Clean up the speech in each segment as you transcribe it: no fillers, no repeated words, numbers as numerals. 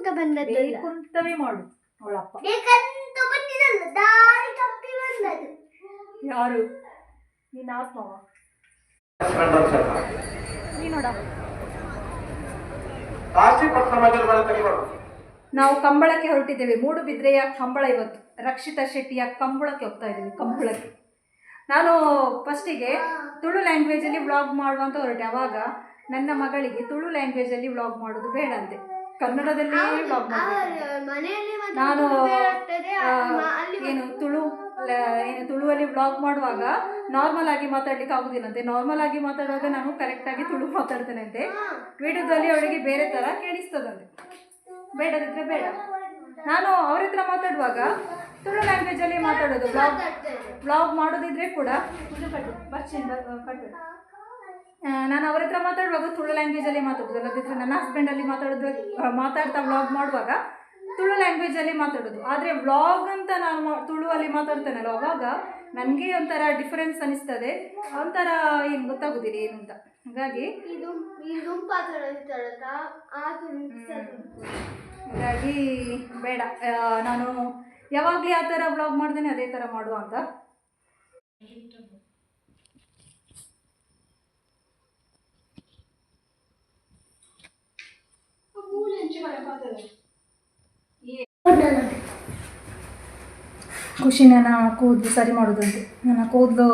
ಅಂತ ಬಂದದ್ದು ಬೇಕು ಅಂತವೇ ಮಾಡು ಅವಳಪ್ಪ. ಬೇಕಂತ ಬಂದಿರಲ್ಲ, ದಾರಿ ತಪ್ಪಿ ಬಂದದ್ದು. ಯಾರು ನೀನು? ಆತ್ಮವ ನೀನೋಡ. ನಾವು ಕಂಬಳಕ್ಕೆ ಹೊರಟಿದ್ದೇವೆ. ಮೂಡುಬಿದ್ರೆಯ ಕಂಬಳ ಇವತ್ತು. ರಕ್ಷಿತಾ ಶೆಟ್ಟಿಯ ಕಂಬಳಕ್ಕೆ ಹೋಗ್ತಾ ಇದ್ದೀವಿ. ಕಂಬಳಕ್ಕೆ ನಾನು ಫಸ್ಟಿಗೆ ತುಳು ಲ್ಯಾಂಗ್ವೇಜಲ್ಲಿ ವ್ಲಾಗ್ ಮಾಡುವಂತ ಹೊರಟೆ. ಅವಾಗ ನನ್ನ ಮಗಳಿಗೆ ತುಳು ಲ್ಯಾಂಗ್ವೇಜಲ್ಲಿ ವ್ಲಾಗ್ ಮಾಡೋದು ಬೇಡ ಅಂತೆ, ಕನ್ನಡದಲ್ಲೇ ವ್ಲಾಗ್ ಮಾಡಬೇಕು. ನಾನು ಏನು ತುಳುವಲ್ಲಿ ವ್ಲಾಗ್ ಮಾಡುವಾಗ ನಾರ್ಮಲ್ ಆಗಿ ಮಾತಾಡ್ಲಿಕ್ಕೆ ಆಗುದಿಲ್ಲಂತೆ. ನಾರ್ಮಲ್ ಆಗಿ ಮಾತಾಡುವಾಗ ನಾನು ಕರೆಕ್ಟಾಗಿ ತುಳು ಮಾತಾಡ್ತೇನೆ ಅಂತೆ. ವಿಡಿಯೋದಲ್ಲಿ ಅವಳಿಗೆ ಬೇರೆ ಥರ ಕೇಳಿಸ್ತದಂತೆ. ಬೇಡದಿದ್ರೆ ಬೇಡ. ನಾನು ಅವ್ರ ಹತ್ರ ಮಾತಾಡುವಾಗ ತುಳು ಲ್ಯಾಂಗ್ವೇಜಲ್ಲಿ ಮಾತಾಡೋದು. ವ್ಲಾಗ್ ಮಾಡೋದಿದ್ರೆ ಕೂಡ ನಾನು ಅವ್ರ ಹತ್ರ ಮಾತಾಡುವಾಗ ತುಳು ಲ್ಯಾಂಗ್ವೇಜಲ್ಲಿ ಮಾತಾಡೋದು. ಅಲ್ಲದಿದ್ರೆ ನನ್ನ ಹಸ್ಬೆಂಡಲ್ಲಿ ಮಾತಾಡ್ತಾ ವ್ಲಾಗ್ ಮಾಡುವಾಗ ತುಳು ಲ್ಯಾಂಗ್ವೇಜಲ್ಲಿ ಮಾತಾಡೋದು. ಆದರೆ ವ್ಲಾಗ್ ಅಂತ ನಾನು ತುಳುವಲ್ಲಿ ಮಾತಾಡ್ತೇನಲ್ಲ, ಅವಾಗ ನನಗೆ ಒಂಥರ ಡಿಫರೆನ್ಸ್ ಅನಿಸ್ತದೆ. ಒಂಥರ ಏನು ಗೊತ್ತಾಗೋದಿಲ್ಲ ಏನು ಅಂತ. ಹಾಗಾಗಿ ಬೇಡ, ನಾನು ಯಾವಾಗಲೇ ಆ ಥರ ವ್ಲಾಗ್ ಮಾಡ್ದೇನೆ ಅದೇ ಥರ ಮಾಡುವ ಅಂತ. ಖುಷಿ ನನ್ನ ಕೂದಲು ಸರಿ ಮಾಡೋದಂತೆ. ನನ್ನ ಕೂದಲು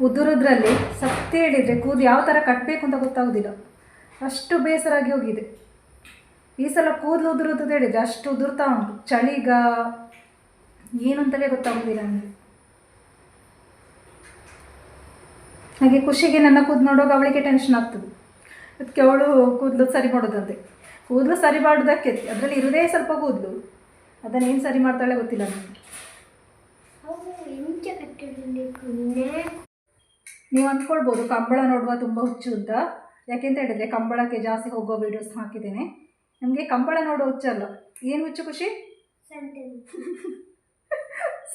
ಉದುರೋದ್ರಲ್ಲಿ ಸತ್ಯ ಹೇಳಿದರೆ ಕೂದಲು ಯಾವ ಥರ ಕಟ್ಟಬೇಕು ಅಂತ ಗೊತ್ತಾಗೋದಿಲ್ಲ. ಅಷ್ಟು ಬೇಸರಾಗಿ ಹೋಗಿದೆ. ಈ ಸಲ ಕೂದಲು ಉದುರೋದು ಹೇಳಿದರೆ ಅಷ್ಟು ಉದುರ್ತಾ ಉಂಟು. ಚಳಿಗ ಏನು ಅಂತಲೇ ಗೊತ್ತಾಗೋದಿಲ್ಲ ನನಗೆ. ಹಾಗೆ ಖುಷಿಗೆ ನನ್ನ ಕೂದಲು ನೋಡುವಾಗ ಅವಳಿಗೆ ಟೆನ್ಷನ್ ಆಗ್ತದೆ. ಅದಕ್ಕೆ ಅವಳು ಕೂದಲು ಸರಿ ಮಾಡೋದಂತೆ. ಕೂದಲು ಸರಿ ಮಾಡೋದಕ್ಕೆ ಅದರಲ್ಲಿ ಇರೋದೇ ಸ್ವಲ್ಪ ಕೂದಲು, ಅದನ್ನೇನು ಸರಿ ಮಾಡ್ತಾಳೆ ಗೊತ್ತಿಲ್ಲ ನನಗೆ. ನೀವು ಅಂದ್ಕೊಳ್ಬೋದು ಕಂಬಳ ನೋಡುವ ತುಂಬ ಹುಚ್ಚು ಅಂತ. ಯಾಕೆಂತ ಹೇಳಿದರೆ ಕಂಬಳಕ್ಕೆ ಜಾಸ್ತಿ ಹೋಗೋ ವೀಡಿಯೋಸ್ ಹಾಕಿದ್ದೇನೆ. ನಮಗೆ ಕಂಬಳ ನೋಡೋ ಹುಚ್ಚಲ್ಲ. ಏನು ಹುಚ್ಚು ಖುಷಿ?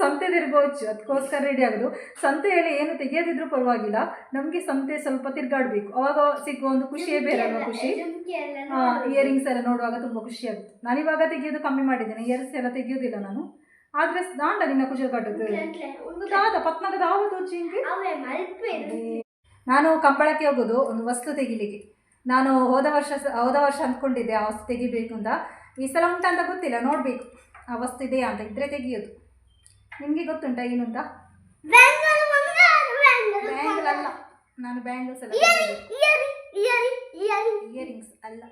ಸಂತೆ ತಿರುಗೋ ಹುಚ್ಚು. ಅದಕ್ಕೋಸ್ಕರ ರೆಡಿ ಆಗೋದು. ಸಂತೆಯಲ್ಲಿ ಏನು ತೆಗೆಯೋದಿದ್ರೂ ಪರವಾಗಿಲ್ಲ, ನಮಗೆ ಸಂತೆ ಸ್ವಲ್ಪ ತಿರುಗಾಡಬೇಕು. ಅವಾಗ ಸಿಗುವ ಒಂದು ಖುಷಿಯೇ ಬೇರೆ ಅಲ್ವಾ ಖುಷಿ. ಇಯರಿಂಗ್ಸ್ ಎಲ್ಲ ನೋಡುವಾಗ ತುಂಬ ಖುಷಿ ಆಗುತ್ತೆ. ನಾನಿವಾಗ ತೆಗೆಯೋದು ಕಮ್ಮಿ ಮಾಡಿದ್ದೇನೆ. ಇಯರ್ಸ್ ಎಲ್ಲ ತೆಗೆಯೋದಿಲ್ಲ ನಾನು. ಆದರೆ ದಾಂಡ ನಿನ್ನ ಖುಷಿ ಕಟ್ಟುದು ಒಂದು ದಾದ ಪತ್ನಾಗ ದಾವತ್ತು ಹುಚ್ಚಿ. ನಾನು ಕಂಬಳಕ್ಕೆ ಹೋಗೋದು ಒಂದು ವಸ್ತು ತೆಗಿಲಿಕ್ಕೆ. ನಾನು ಹೋದ ವರ್ಷ ಅಂದ್ಕೊಂಡಿದ್ದೆ ಆ ವಸ್ತು ತೆಗಿಬೇಕು ಅಂತ. ಈ ಸಲ ಉಂಟಾ ಅಂತ ಗೊತ್ತಿಲ್ಲ, ನೋಡಬೇಕು ಆ ವಸ್ತು ಇದೆಯಾ ಅಂತ. ಇದ್ರೆ ತೆಗಿಯೋದು. ನಿಮಗೆ ಗೊತ್ತುಂಟಾ ಏನು ಅಂತ? ಬ್ಯಾಂಗಲ್ ಅಲ್ಲ, ನಾನು ಬ್ಯಾಂಗಲ್ಸ್ ಅಲ್ಲ, ಇಯರಿಂಗ್ಸ್ ಅಲ್ಲ,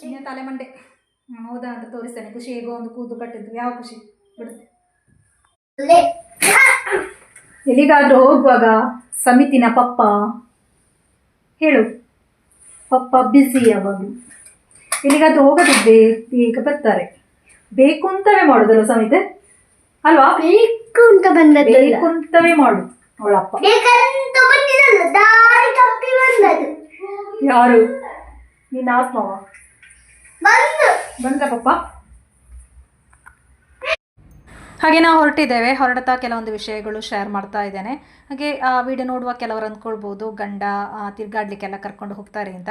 ಚಿನ್ನ ತಲೆ ಮಂಡೆ. ಹೌದಾ ಅಂತ ತೋರಿಸ್ತೇನೆ. ಖುಷಿ ಹೇಗೋ ಒಂದು ಕೂದಲು ಕಟ್ಟಿದ್ದು. ಯಾವ ಖುಷಿ ಬಿಡುತ್ತೆ. ಎಲ್ಲಿಗಾದ್ರೂ ಹೋಗುವಾಗ ಸಮಿತಿನ ಪಪ್ಪ ಹೇಳು, ಪಪ್ಪ ಬ್ಯುಸಿ ಯಾವಾಗಲೂ. ಎಲ್ಲಿಗಾದ್ರೂ ಹೋಗೋದಿದ್ದೆ ಈಗ ಬರ್ತಾರೆ. ಬೇಕು ಅಂತವೇ ಮಾಡೋದಲ್ಲ ಸಮಿತೆ ಅಲ್ವಾ? ಬೇಕು ಅಂತ ಬಂದದ್ದು, ಬೇಕು ಅಂತವೇ ಮಾಡು ಅವಳಪ್ಪ. ಯಾರು ನೀನು? ಆತ್ಮವ ಬಂದ್ರ ಪಪ್ಪ. ಹಾಗೆ ನಾವು ಹೊರಟಿದ್ದೇವೆ. ಹೊರಡ್ತಾ ಕೆಲವೊಂದು ವಿಷಯಗಳು ಶೇರ್ ಮಾಡ್ತಾ ಇದ್ದೇನೆ. ಹಾಗೆ ಆ ವಿಡಿಯೋ ನೋಡುವ ಕೆಲವರು ಅಂದ್ಕೊಳ್ಬೋದು ಗಂಡ ತಿರ್ಗಾಡ್ಲಿಕ್ಕೆಲ್ಲ ಕರ್ಕೊಂಡು ಹೋಗ್ತಾರೆ ಅಂತ.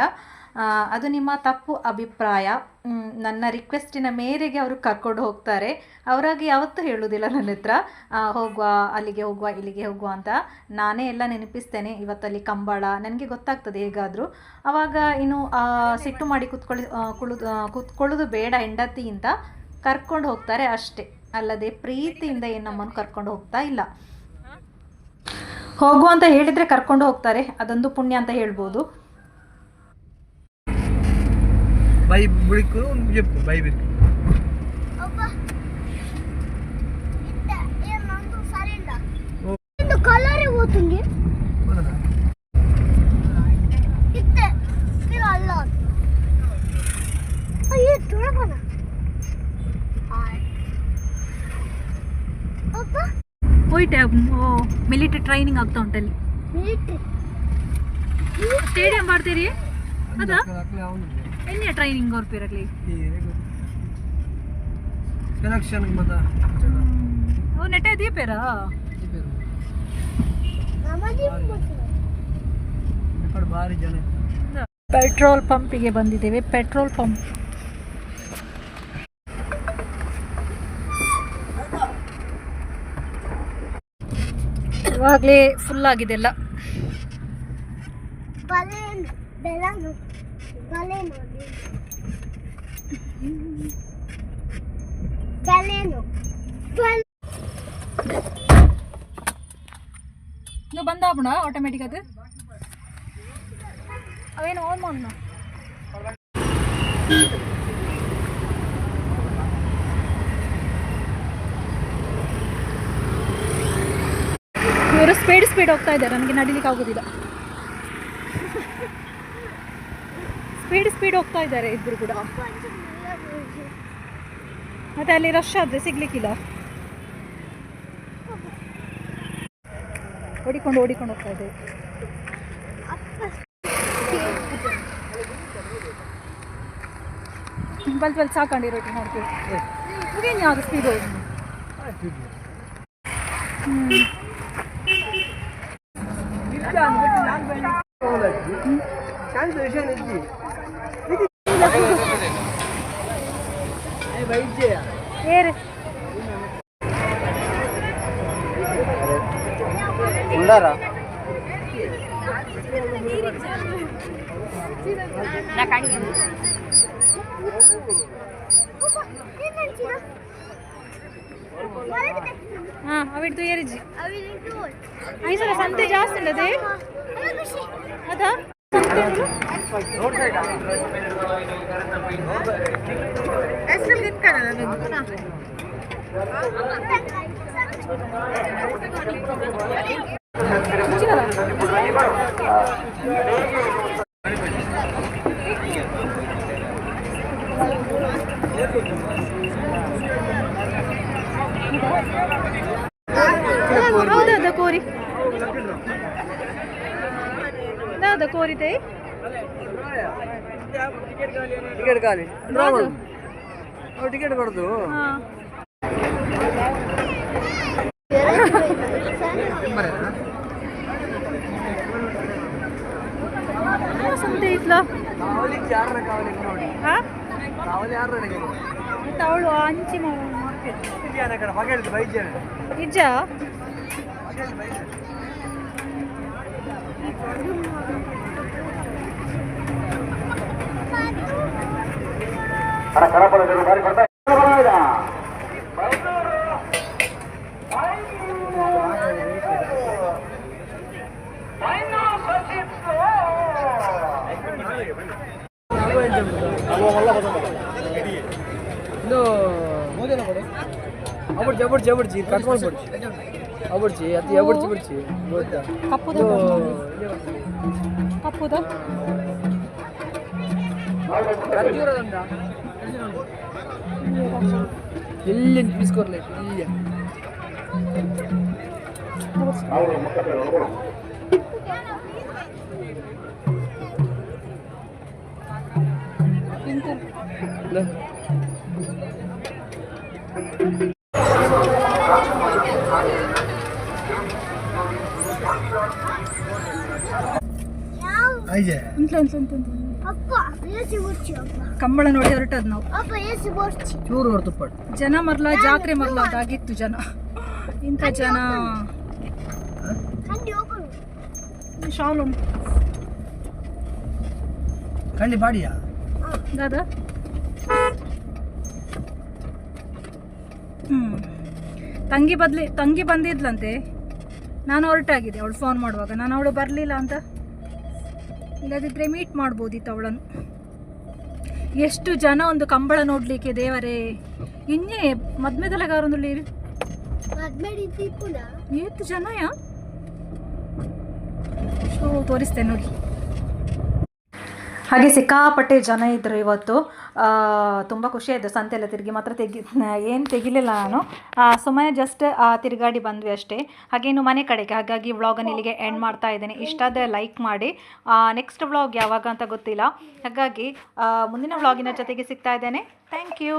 ಅದು ನಿಮ್ಮ ತಪ್ಪು ಅಭಿಪ್ರಾಯ. ನನ್ನ ರಿಕ್ವೆಸ್ಟಿನ ಮೇರೆಗೆ ಅವರು ಕರ್ಕೊಂಡು ಹೋಗ್ತಾರೆ. ಅವರಾಗಿ ಯಾವತ್ತೂ ಹೇಳೋದಿಲ್ಲ ನನ್ನ ಹತ್ರ ಹೋಗುವ, ಅಲ್ಲಿಗೆ ಹೋಗುವ, ಇಲ್ಲಿಗೆ ಹೋಗುವ ಅಂತ. ನಾನೇ ಎಲ್ಲ ನೆನಪಿಸ್ತೇನೆ. ಇವತ್ತಲ್ಲಿ ಕಂಬಳ ನನಗೆ ಗೊತ್ತಾಗ್ತದೆ ಹೇಗಾದರೂ. ಆವಾಗ ಇನ್ನು ಸಿಟ್ಟು ಮಾಡಿ ಕೂತ್ಕೊಳ್ಳೋದು ಬೇಡ ಹೆಂಡತಿ ಅಂತ ಕರ್ಕೊಂಡು ಹೋಗ್ತಾರೆ ಅಷ್ಟೇ. ಅಲ್ಲದೆ ಪ್ರೀತಿಯಿಂದ ಏನು ನಮ್ಮನ್ನು ಕರ್ಕೊಂಡು ಹೋಗ್ತಾ ಇಲ್ಲ. ಹೋಗು ಅಂತ ಹೇಳಿದರೆ ಕರ್ಕೊಂಡು ಹೋಗ್ತಾರೆ. ಅದೊಂದು ಪುಣ್ಯ ಅಂತ ಹೇಳ್ಬೋದು. ಹೋಯ್ತೆ ಮಿಲಿಟರಿ ಟ್ರೈನಿಂಗ್ ಆಗ್ತಾ ಉಂಟಲ್ಲಿ. ಸ್ಟೇಡಿಯಂ ಮಾಡ್ತೀರಿ ಅದಾ? ಎಲ್ಲಿ ಟ್ರೈನಿಂಗ್ ಹೊರಪಿರಲಿ ನೆಟ್ಟೆ ದೀಪೇರಾ ಭಾರಿ ಜನ ಪೆಟ್ರೋಲ್ ಪಂಪಿಗೆ ಬಂದಿದ್ದೇವೆ. ಪೆಟ್ರೋಲ್ ಪಂಪ್ ಇವಾಗಲೇ ಫುಲ್ ಆಗಿದೆ ಎಲ್ಲ. ನೀವು ಬಂದಾಪಣ ಆಟೋಮೆಟಿಕ್ ಅದು ಅವೇನು ಆನ್ ಮಾಡೋಣ. ಇವರು ಸ್ಪೀಡ್ ಹೋಗ್ತಾ ಇದ್ದಾರೆ, ನನಗೆ ನಡಿಲಿಕ್ಕೆ ಆಗೋದಿಲ್ಲ. ಸ್ಪೀಡ್ ಹೋಗ್ತಾ ಇದ್ದಾರೆ ಇಬ್ಬರು ಕೂಡ. ಮತ್ತೆ ಅಲ್ಲಿ ರಶ್ ಆದರೆ ಸಿಗ್ಲಿಕ್ಕಿಲ್ಲ. ಓಡಿಕೊಂಡು ಹೋಗ್ತಾ ಇದ್ದೇವೆ. ಬಲ್ ಸಾಕೊಂಡಿರೋಟಿ ನೋಡ್ತೀವಿ. ಇದೇನು ಯಾವುದು ಸ್ಪೀಡ್ ಹೋಗಿ ಏರು ಹಾಂ ಅವಿಡ್ದು ಏರಿಜಿ ಐಸರ ಸಂತೆ ಜಾಸ್ತಿ ಉಂಟದೆ ಅದಾ ಹೌದಾ ಕೋರಿ ದಾದ ಕೋರಿದೆ ಟಿಕೆಟ್ ಖಾಲಿ ಟಿಕೆಟ್ ಕೊಡ್ದು ಸಂತೆ ಇತ್ಲ ಅವಳು ಅಂಚಿ ನಿಜ ಅಬಡ್ಚಿ ಕಟ್ ಮಾಡ್ಬಿಡ್ಚಿ ಅಬಡ್ಚಿ ಅತಿ ಅಬಡ್ಚಿ ಬಿಡ್ಚಿ ಕಪ್ಪುದ ಎಲ್ಲಿ ಬೀಸ್ಕೊರ್ಲಿ ಇಲ್ಲಿ ಕಂಬಳ ನೋಡಿ ಹೊರಟದ್ ನಾವು. ಚೂರು ಹೊರತುಪ್ಪ ಜನ ಮರ್ಲ ಜಾತ್ರೆ ಮರ್ಲ ಅದಾಗಿತ್ತು ಜನ. ಇಂಥ ಜನ ಶಾಲು ಉಂಟು ಖಂಡಿ ಬಾಡಿಯಾ ದಾದಾ. ತಂಗಿ ಬಂದಿದ್ಲಂತೆ, ನಾನು ಹೊರಟಾಗಿದೆ ಅವಳು ಫೋನ್ ಮಾಡುವಾಗ. ನಾನು ಅವಳು ಬರಲಿಲ್ಲ ಅಂತ, ಇಲ್ಲದಿದ್ದರೆ ಮೀಟ್ ಮಾಡ್ಬೋದಿತ್ತು ಅವಳನ್ನು. ಎಷ್ಟು ಜನ ಒಂದು ಕಂಬಳ ನೋಡಲಿಕ್ಕೆ ದೇವರೇ. ಇನ್ನೇ ಮದ್ಮೆದಲಗಾರೊಂದು ಎಷ್ಟು ಜನ ತೋರಿಸ್ತೇನೆ ನೋಡಿ. ಹಾಗೆ ಸಿಕ್ಕಾಪಟ್ಟೆ ಜನ ಇದ್ದರು ಇವತ್ತು. ತುಂಬ ಖುಷಿಯಾಯಿತು. ಸಂತೆಲ್ಲ ತಿರುಗಿ ಮಾತ್ರ ಏನು ತೆಗಿಲಿಲ್ಲ ನಾನು, ಸುಮ್ಮನೆ ಜಸ್ಟ್ ತಿರುಗಾಡಿ ಬಂದ್ವಿ ಅಷ್ಟೇ. ಹಾಗೇನು ಮನೆ ಕಡೆಗೆ. ಹಾಗಾಗಿ ವ್ಲಾಗನ್ನು ಇಲ್ಲಿಗೆ ಎಂಡ್ ಮಾಡ್ತಾ ಇದ್ದೇನೆ. ಇಷ್ಟ ಆದರೆ ಲೈಕ್ ಮಾಡಿ. ನೆಕ್ಸ್ಟ್ ವ್ಲಾಗ್ ಯಾವಾಗ ಅಂತ ಗೊತ್ತಿಲ್ಲ, ಹಾಗಾಗಿ ಮುಂದಿನ ವ್ಲಾಗಿನ ಜೊತೆಗೆ ಸಿಗ್ತಾ ಇದ್ದೇನೆ. Thank you.